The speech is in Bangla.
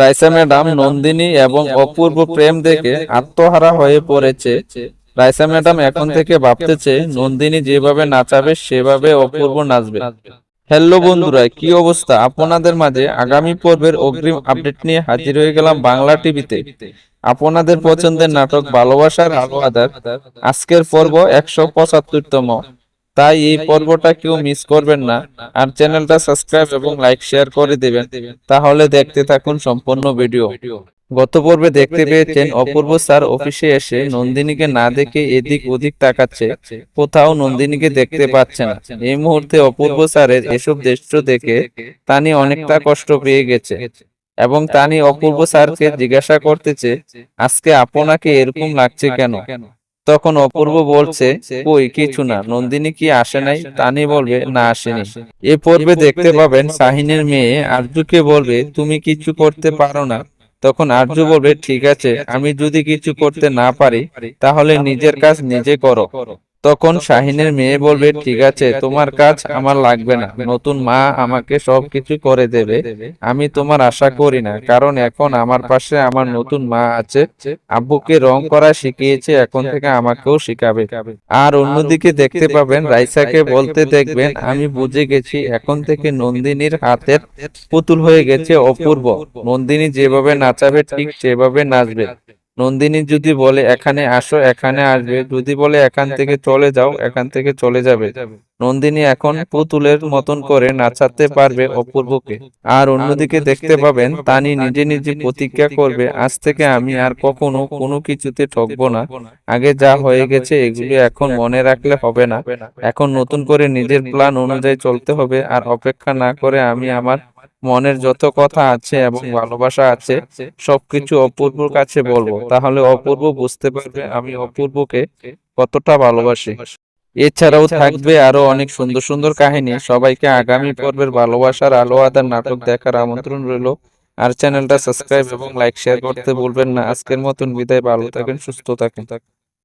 রাইসা ম্যাডাম নন্দিনী এবং অপূর্ব প্রেম দেখে আত্মহারা হয়ে পড়েছে। রাইসা ম্যাডাম এখন থেকে ভাবতেছে নন্দিনী যেভাবে নাচাবে সেভাবে অপূর্ব নাচবে। হ্যালো বন্ধুরা, কি অবস্থা আপনাদের মাঝে? আগামী পর্বের অগ্রিম আপডেট নিয়ে হাজির হয়ে গেলাম বাংলা টিভিতে। আপনাদের পছন্দের নাটক ভালোবাসার আলো আঁধার আজকের পর্ব 175তম। তাই এই পর্বটা কেউ মিস করবেন না। আর চ্যানেলটা সাবস্ক্রাইব এবং লাইক শেয়ার করে দেবেন, তাহলে দেখতে থাকুন সম্পূর্ণ ভিডিও। গত পর্বে দেখতে পেয়েছেন অপূর্ব স্যার অফিসে এসে নন্দিনীকে না দেখে এদিক ওদিক তাকাচ্ছে, কোথাও নন্দিনীকে দেখতে পাচ্ছে না। এই মুহূর্তে অপূর্ব স্যারের এসব দৃশ্য দেখে তানি অনেকটা কষ্ট পেয়ে গেছে এবং তানি অপূর্ব স্যারকে জিজ্ঞাসা করতেছে, আজকে আপনাকে এরকম লাগছে কেন? তখন অপূর্ব বলছে, কই কিছু না, নন্দিনী কি আসে নাই? তানি বলবে, না আসেনি। এ পর্বে দেখতে পাবেন শাহিনের মেয়ে আরজুকে বলবে, তুমি কিছু করতে পারো না। তখন আরজু বলবে, ঠিক আছে, আমি যদি কিছু করতে না পারি তাহলে নিজের কাজ নিজে করো। তখন শাহিনের মেয়ে বলবে, ঠিক আছে, তোমার কাজ আমার লাগবে না, নতুন মা আমাকে সবকিছু করে দেবে। আমি তোমার আশা করি না, কারণ এখন আমার পাশে আমার নতুন মা আছে। আব্বুকে রং করা শিখিয়েছে, এখন থেকে আমাকেও শিখাবে। আর অন্যদিকে দেখতে পাবেন রাইসাকে বলতে দেখবেন, আমি বুঝে গেছি, এখন থেকে নন্দিনীর হাতের পুতুল হয়ে গেছে অপূর্ব। নন্দিনী যেভাবে নাচাবে ঠিক সেভাবে নাচবে। নন্দিনী যদি বলে এখানে আসো, এখানে আসবে, যদি বলে এখান থেকে চলে যাও, এখান থেকে চলে যাবে। নন্দিনী এখন পুতুলের মতন করে নাচাতে পারবে অপূর্বকে। আর অন্যদিকে দেখতে পাবেন তানি নিজে নিজে প্রতিজ্ঞা করবে, আজ থেকে আমি আর কখনো কোনো কিছুতে ঠকবো না। আগে যা হয়ে গেছে এগুলি এখন মনে রাখলে হবে না, এখন নতুন করে নিজের প্ল্যান অনুযায়ী চলতে হবে। আর অপেক্ষা না করে আমি আমার মনের যত কথা আছে এবং ভালোবাসা আছে সবকিছু অপূর্বর কাছে বলবো, তাহলে অপূর্ব বুঝতে পারবে আমি অপূর্বকে কতটা ভালোবাসি। এছাড়াও থাকবে আরো অনেক সুন্দর সুন্দর কাহিনী। সবাইকে আগামী পর্বের ভালোবাসার আলো আঁধার নাটক দেখার আমন্ত্রণ রইল। আর চ্যানেলটা সাবস্ক্রাইব এবং লাইক শেয়ার করতে ভুলবেন না। আজকের মতন বিদায়, ভালো থাকেন, সুস্থ থাকেন।